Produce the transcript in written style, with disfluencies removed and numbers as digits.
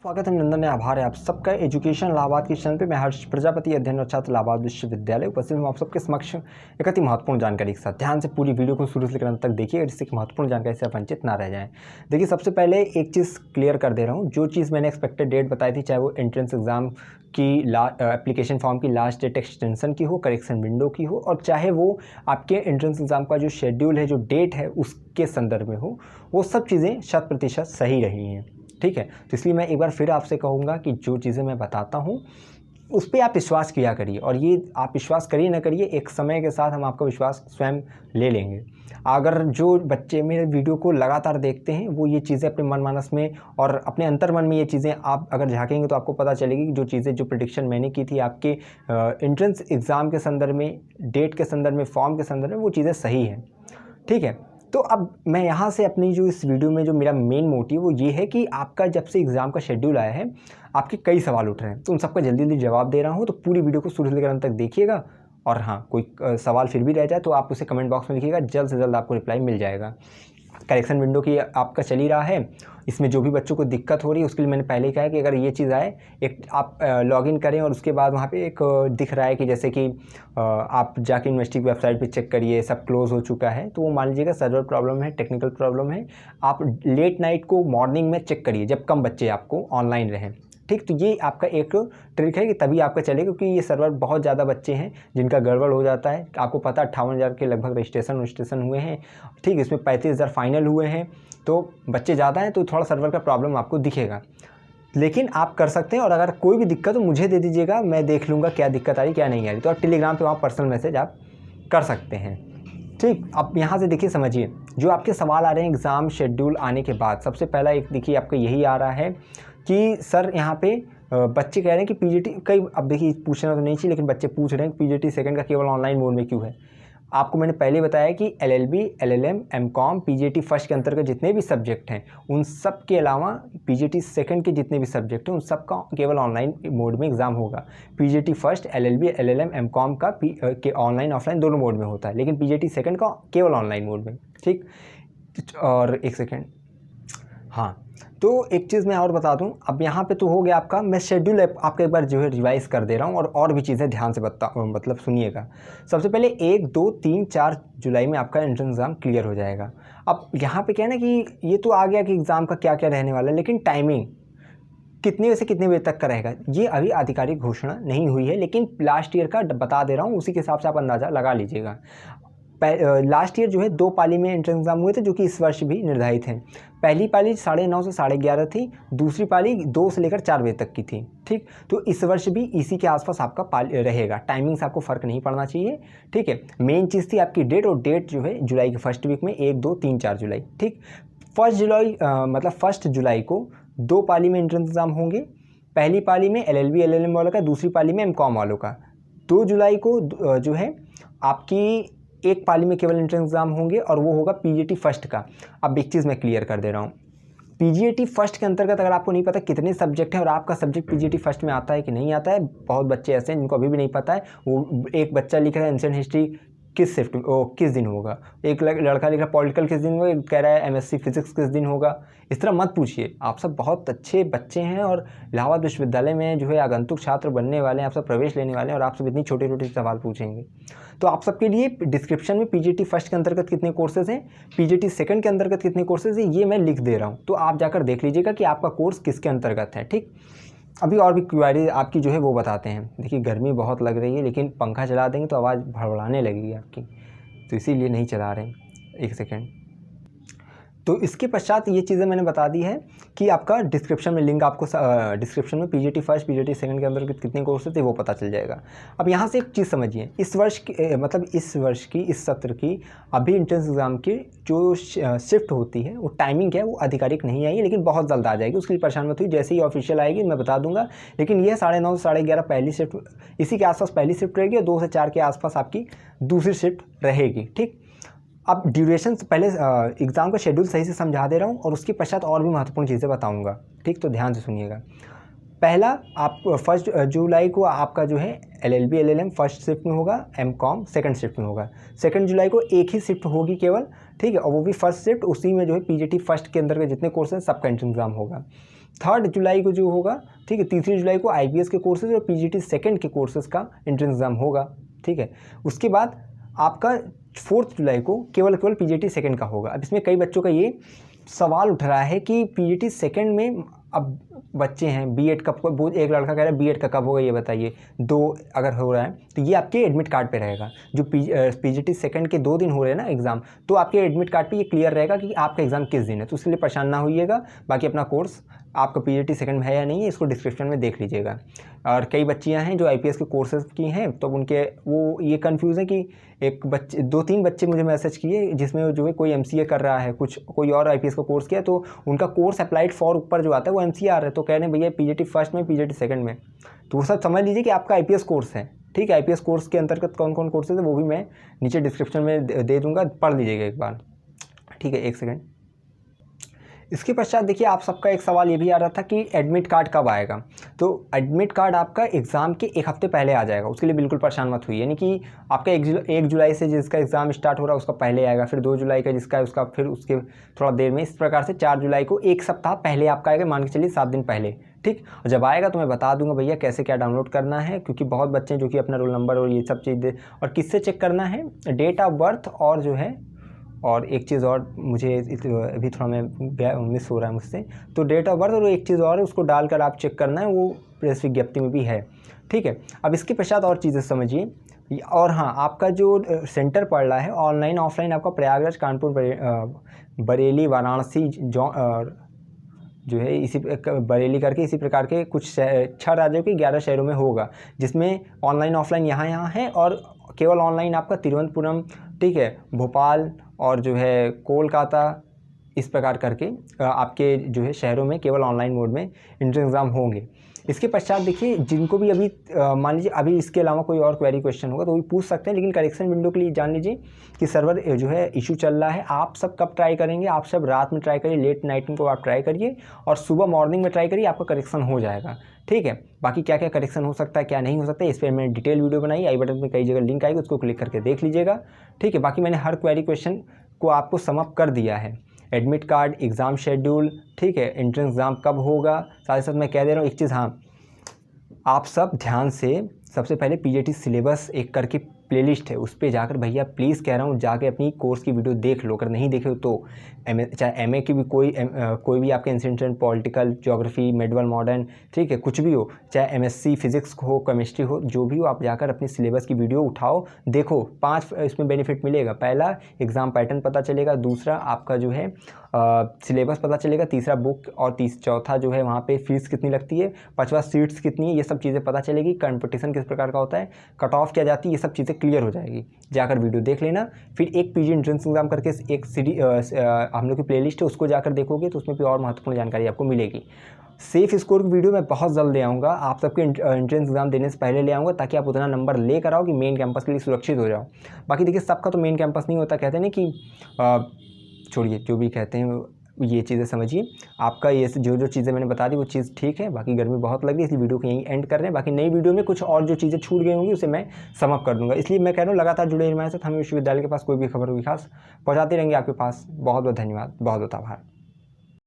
स्वागत है नंदन है, आभार है आप सबका एजुकेशन इलाहाबाद के चैनल पे। मैं हर्ष प्रजापति, अध्ययन और छात्र इलाहाबाद विश्वविद्यालय, उपस्थित हूँ आप सबके समक्ष एक अति महत्वपूर्ण जानकारी के साथ। ध्यान से पूरी वीडियो को शुरू से लेकर अंत तक देखिएगा, जिससे कि महत्वपूर्ण जानकारी से आप वंचित ना रह जाएं। देखिए, सबसे पहले एक चीज़ क्लियर कर दे रहा हूँ। जो चीज़ मैंने एक्सपेक्टेड डेट बताई थी, चाहे वो एंट्रेंस एग्जाम की एप्लीकेशन फॉर्म की लास्ट डेट एक्सटेंशन की हो, करेक्शन विंडो की हो, और चाहे वो आपके एंट्रेंस एग्जाम का जो शेड्यूल है, जो डेट है, उसके संदर्भ में हो, वो सब चीज़ें 100% सही रही हैं। ठीक है, तो इसलिए मैं एक बार फिर आपसे कहूँगा कि जो चीज़ें मैं बताता हूँ उस पर आप विश्वास किया करिए, और ये आप विश्वास करिए ना करिए, एक समय के साथ हम आपका विश्वास स्वयं ले लेंगे। अगर जो बच्चे मेरे वीडियो को लगातार देखते हैं वो ये चीज़ें अपने मन मानस में और अपने अंतर्मन में ये चीज़ें आप अगर झाँकेंगे तो आपको पता चलेगी कि जो चीज़ें, जो प्रेडिक्शन मैंने की थी आपके एंट्रेंस एग्ज़ाम के संदर्भ में, डेट के संदर्भ में, फॉर्म के संदर्भ में, वो चीज़ें सही हैं। ठीक है, तो अब मैं यहाँ से अपनी जो इस वीडियो में जो मेरा मेन मोटिव वो ये है कि आपका जब से एग्ज़ाम का शेड्यूल आया है, आपके कई सवाल उठ रहे हैं, तो उन सबका जल्दी जल्दी जवाब दे रहा हूँ। तो पूरी वीडियो को शुरू से लेकर अंत तक देखिएगा, और हाँ, कोई सवाल फिर भी रह जाए तो आप उसे कमेंट बॉक्स में लिखिएगा, जल्द से जल्द आपको रिप्लाई मिल जाएगा। करेक्शन विंडो की आपका चल ही रहा है, इसमें जो भी बच्चों को दिक्कत हो रही है उसके लिए मैंने पहले ही कहा है कि अगर ये चीज़ आए, एक आप लॉगिन करें और उसके बाद वहाँ पे एक दिख रहा है कि जैसे कि आप जाके यूनिवर्सिटी की वेबसाइट पे चेक करिए, सब क्लोज़ हो चुका है, तो वो मान लीजिएगा सर्वर प्रॉब्लम है, टेक्निकल प्रॉब्लम है। आप लेट नाइट को मॉर्निंग में चेक करिए जब कम बच्चे आपको ऑनलाइन रहें। ठीक, तो ये आपका एक ट्रिक है कि तभी आपका चलेगा, क्योंकि ये सर्वर बहुत ज़्यादा बच्चे हैं जिनका गड़बड़ हो जाता है। आपको पता 58,000 के लगभग रजिस्ट्रेशन हुए हैं। ठीक, इसमें 35,000 फाइनल हुए हैं, तो बच्चे ज़्यादा हैं, तो थोड़ा सर्वर का प्रॉब्लम आपको दिखेगा, लेकिन आप कर सकते हैं। और अगर कोई भी दिक्कत हो मुझे दे दीजिएगा, मैं देख लूँगा क्या दिक्कत आ रही क्या नहीं आ रही। तो आप टेलीग्राम पे वहाँ पर्सनल मैसेज आप कर सकते हैं। ठीक, अब यहाँ से देखिए, समझिए जो आपके सवाल आ रहे हैं एग्ज़ाम शेड्यूल आने के बाद। सबसे पहला एक देखिए आपका यही आ रहा है कि सर यहाँ पे बच्चे कह रहे हैं कि पीजीटी कई, अब देखिए पूछना तो नहीं चाहिए लेकिन बच्चे पूछ रहे हैं कि पीजीटी सेकंड का केवल ऑनलाइन मोड में क्यों है। आपको मैंने पहले बताया कि LLB, LLM, MCom, PGT first के अंतर्गत जितने भी सब्जेक्ट हैं उन सब के अलावा पीजीटी सेकंड के जितने भी सब्जेक्ट हैं उन सब का केवल ऑनलाइन मोड में एग्ज़ाम होगा। PGT first, LLB, LLM, MCom का के ऑनलाइन ऑफलाइन दोनों मोड में होता है, लेकिन पीजीटी सेकंड का केवल ऑनलाइन मोड में। ठीक, और एक सेकेंड, हाँ, तो एक चीज़ मैं और बता दूं, अब यहाँ पे तो हो गया आपका, मैं शेड्यूल आपका एक बार जो है रिवाइज़ कर दे रहा हूँ, और भी चीज़ें ध्यान से मतलब सुनिएगा। सबसे पहले 1, 2, 3, 4 जुलाई में आपका एंट्रेंस एग्ज़ाम क्लियर हो जाएगा। अब यहाँ पे क्या है ना कि ये तो आ गया कि एग्ज़ाम का क्या क्या रहने वाला है, लेकिन टाइमिंग कितने बजे से कितने बजे तक का रहेगा ये अभी आधिकारिक घोषणा नहीं हुई है, लेकिन लास्ट ईयर का बता दे रहा हूँ, उसी के हिसाब से आप अंदाज़ा लगा लीजिएगा। लास्ट ईयर जो है 2 पाली में एंट्रेंस एग्ज़ाम हुए थे, जो कि इस वर्ष भी निर्धारित हैं। पहली पाली 9:30 से 11:30 थी, दूसरी पाली 2 से लेकर 4 बजे तक की थी। ठीक, तो इस वर्ष भी इसी के आसपास आपका पाली रहेगा। टाइमिंग से आपको फ़र्क नहीं पड़ना चाहिए। ठीक है, मेन चीज़ थी आपकी डेट, और डेट जो है जुलाई के फर्स्ट वीक में 1, 2, 3, 4 जुलाई। ठीक, फर्स्ट जुलाई को 2 पाली में एंट्रेंस एग्ज़ाम होंगे। पहली पाली में एलएलबी, एलएलएम वालों का, दूसरी पाली में एमकॉम वालों का। 2 जुलाई को जो है आपकी एक पाली में केवल एंट्रेंस एग्ज़ाम होंगे, और वो होगा पीजीटी फर्स्ट का। अब एक चीज़ मैं क्लियर कर दे रहा हूँ, पीजीटी फर्स्ट के अंतर्गत अगर आपको नहीं पता कितने सब्जेक्ट हैं और आपका सब्जेक्ट पीजीटी फर्स्ट में आता है कि नहीं आता है, बहुत बच्चे ऐसे हैं जिनको अभी भी नहीं पता है। वो एक बच्चा लिख रहा है एंशिएंट हिस्ट्री किस शिफ्ट किस दिन होगा, एक लड़का लिख रहा है पॉलिटिकल किस दिन होगा, एक कह रहा है एमएससी फिजिक्स किस दिन होगा। इस तरह मत पूछिए, आप सब बहुत अच्छे बच्चे हैं और इलाहाबाद विश्वविद्यालय में जो है आगंतुक छात्र बनने वाले हैं, आप सब प्रवेश लेने वाले हैं, और आप सब इतनी छोटे छोटे सवाल पूछेंगे। तो आप सबके लिए डिस्क्रिप्शन में पीजीटी फर्स्ट के अंतर्गत कितने कोर्सेज हैं, पीजीटी सेकंड के अंतर्गत कितने कोर्सेज हैं, ये मैं लिख दे रहा हूँ, तो आप जाकर देख लीजिएगा कि आपका कोर्स किसके अंतर्गत है। ठीक, अभी और भी क्वेरी आपकी जो है वो बताते हैं। देखिए, गर्मी बहुत लग रही है, लेकिन पंखा चला देंगे तो आवाज़ भड़बड़ाने लगेगी आपकी, तो इसीलिए नहीं चला रहे हैं। एक सेकेंड, तो इसके पश्चात ये चीज़ें मैंने बता दी है कि आपका डिस्क्रिप्शन में लिंक, आपको डिस्क्रिप्शन में पीजीटी फर्स्ट, पीजीटी सेकंड के अंदर कितने कोर्स थे वो पता चल जाएगा। अब यहाँ से एक चीज़ समझिए, इस वर्ष की मतलब इस वर्ष की, इस सत्र की अभी एंट्रेंस एग्ज़ाम की जो शिफ्ट होती है, वो टाइमिंग क्या है वो आधिकारिक नहीं आई है, लेकिन बहुत जल्द आ जाएगी, उसके लिए परेशान मत हुई। जैसे ही ऑफिशियल आएगी मैं बता दूंगा, लेकिन यह 9:30 से 11:30 पहली शिफ्ट, इसी के आसपास पहली शिफ्ट रहेगी, और 2 से 4 के आसपास आपकी दूसरी शिफ्ट रहेगी। ठीक, अब ड्यूरेशन पहले एग्ज़ाम का शेड्यूल सही से समझा दे रहा हूँ, और उसके पश्चात और भी महत्वपूर्ण चीज़ें बताऊँगा। ठीक, तो ध्यान से सुनिएगा। पहला, आप 1 जुलाई को आपका जो है एलएलबी, एलएलएम फर्स्ट शिफ्ट में होगा, एमकॉम सेकंड शिफ्ट में होगा। 2 जुलाई को एक ही शिफ्ट होगी केवल। ठीक है, और वो भी फर्स्ट शिफ्ट, उसी में जो है पीजीटी फर्स्ट के अंदर के जितने कोर्स हैं सबका एंट्रेंस एग्ज़ाम होगा। 3 जुलाई को जो होगा, ठीक है, 3 जुलाई को IPS के कोर्सेज और PGT सेकंड के कोर्सेज का एंट्रेंस एग्ज़ाम होगा, ठीक है। उसके बाद आपका 4 जुलाई को केवल PGT सेकंड का होगा। अब इसमें कई बच्चों का ये सवाल उठ रहा है कि PGT सेकंड में अब बच्चे हैं B.Ed कब, वो एक लड़का कह रहा है B.Ed का कब होगा ये बताइए, 2 अगर हो रहा है तो ये आपके एडमिट कार्ड पे रहेगा। जो PGT सेकंड के 2 दिन हो रहे हैं ना एग्ज़ाम, तो आपके एडमिट कार्ड पे ये क्लियर रहेगा कि आपका एग्ज़ाम किस दिन है, तो उसके लिए परेशान ना होइएगा। बाकी अपना कोर्स आपका PGT सेकंड में है या नहीं है इसको डिस्क्रिप्शन में देख लीजिएगा। और कई बच्चियां हैं जो IPS के कोर्सेज की हैं, तो उनके वो ये कंफ्यूज है कि एक बच्चे 2-3 बच्चे मुझे मैसेज किए जिसमें जो है कोई MCA कर रहा है, कोई और IPS का कोर्स किया, तो उनका कोर्स अप्लाइड फॉर ऊपर जो आता है वो MCA आ रहा है, तो कह रहे हैं भैया PGT फर्स्ट में PGT सेकंड में। तो वो सब समझ लीजिए कि आपका IPS कोर्स है, ठीक है। IPS कोर्स के अंतर्गत कौन कौन कोर्सेज है वो भी मैं नीचे डिस्क्रिप्शन में दे दूँगा, पढ़ लीजिएगा एक बार, ठीक है। एक सेकेंड। इसके पश्चात देखिए आप सबका एक सवाल ये भी आ रहा था कि एडमिट कार्ड कब आएगा। तो एडमिट कार्ड आपका एग्ज़ाम के 1 हफ्ते पहले आ जाएगा, उसके लिए बिल्कुल परेशान मत हुई। यानी कि आपका 1 जुलाई से जिसका एग्ज़ाम स्टार्ट हो रहा है उसका पहले आएगा, फिर 2 जुलाई का जिसका है उसका फिर उसके थोड़ा देर में, इस प्रकार से 4 जुलाई को 1 सप्ताह पहले आपका आएगा, मान के चलिए 7 दिन पहले, ठीक। और जब आएगा तो मैं बता दूंगा भैया कैसे क्या डाउनलोड करना है, क्योंकि बहुत बच्चे हैं जो कि अपना रोल नंबर और ये सब चीज़ और किससे चेक करना है, डेट ऑफ बर्थ और जो है, और एक चीज़ और मुझे अभी थोड़ा मैं मिस हो रहा है मुझसे, तो डेट ऑफ बर्थ और एक चीज़ और है उसको डालकर आप चेक करना है, वो प्रेस विज्ञप्ति में भी है, ठीक है। अब इसके पश्चात और चीज़ें समझिए। और हाँ, आपका जो सेंटर पड़ रहा है ऑनलाइन ऑफलाइन, आपका प्रयागराज, कानपुर, बरेली, वाराणसी जो है इसी बरेली करके इसी प्रकार के कुछ 6 राज्यों के 11 शहरों में होगा, जिसमें ऑनलाइन ऑफलाइन यहाँ है। और केवल ऑनलाइन आपका तिरुवनंतपुरम, ठीक है, भोपाल और जो है कोलकाता, इस प्रकार करके आपके जो है शहरों में केवल ऑनलाइन मोड में एंट्रेंस एग्ज़ाम होंगे। इसके पश्चात देखिए जिनको भी अभी मान लीजिए अभी इसके अलावा कोई और क्वेरी क्वेश्चन होगा तो भी पूछ सकते हैं, लेकिन करेक्शन विंडो के लिए जान लीजिए कि सर्वर जो है इशू चल रहा है। आप सब कब ट्राई करेंगे, आप सब रात में ट्राई करिए, लेट नाइट को आप ट्राई करिए और सुबह मॉर्निंग में ट्राई करिए, आपका करेक्शन हो जाएगा, ठीक है। बाकी क्या क्या करेक्शन हो सकता है क्या नहीं हो सकता है इस पर मैंने डिटेल वीडियो बनाई, आई बटन में कई जगह लिंक आएगी, उसको क्लिक करके देख लीजिएगा, ठीक है। बाकी मैंने हर क्वेरी क्वेश्चन को आपको समअप कर दिया है, एडमिट कार्ड, एग्ज़ाम शेड्यूल, ठीक है, एंट्रेंस एग्ज़ाम कब होगा, साथ ही साथ मैं कह दे रहा हूँ एक चीज़, हाँ आप सब ध्यान से सबसे पहले PGT सिलेबस एक करके प्लेलिस्ट है, उस पर जाकर भैया प्लीज़ कह रहा हूँ जाके अपनी कोर्स की वीडियो देख लो, अगर नहीं देखे हो तो चाहे MA की भी कोई भी आपके incident, political, geography, medieval, modern, ठीक है, कुछ भी हो, चाहे MSc फिजिक्स हो, केमिस्ट्री हो, जो भी हो, आप जाकर अपनी सिलेबस की वीडियो उठाओ, देखो। 5 इसमें बेनिफिट मिलेगा, पहला एग्ज़ाम पैटर्न पता चलेगा, दूसरा आपका जो है सिलेबस पता चलेगा, तीसरा बुक, और चौथा जो है वहाँ पे फीस कितनी लगती है, 5वां सीट्स कितनी है, ये सब चीज़ें पता चलेगी, कंपटीशन किस प्रकार का होता है, कट ऑफ क्या जाती है, ये सब चीज़ें क्लियर हो जाएगी। जाकर वीडियो देख लेना। फिर एक PG एंट्रेंस एग्ज़ाम करके एक हम लोग की प्लेलिस्ट है, उसको जाकर देखोगे तो उसमें भी और महत्वपूर्ण जानकारी आपको मिलेगी। सेफ स्कोर की वीडियो मैं बहुत जल्द ले आऊँगा, आप सबके एंट्रेंस एग्जाम देने से पहले ले आऊँगा, ताकि आप उतना नंबर लेकर आओ कि मेन कैंपस के लिए सुरक्षित हो जाओ। बाकी देखिए सबका तो मेन कैंपस नहीं होता, कहते हैं ना कि छोड़िए जो भी कहते हैं, ये चीज़ें समझिए। आपका ये जो चीज़ें मैंने बता दी वो चीज़ ठीक है। बाकी गर्मी बहुत लग रही है, इस वीडियो को यहीं एंड कर रहे हैं। बाकी नई वीडियो में कुछ और जो चीज़ें छूट गई होंगी उसे मैं समअप कर दूंगा। इसलिए मैं कह रहा हूँ लगातार जुड़े रहिए हमारे साथ। हमें विश्वविद्यालय के पास कोई भी खबर होगी खास पहुँचाते रहेंगे आपके पास। बहुत बहुत धन्यवाद, बहुत बहुत आभार।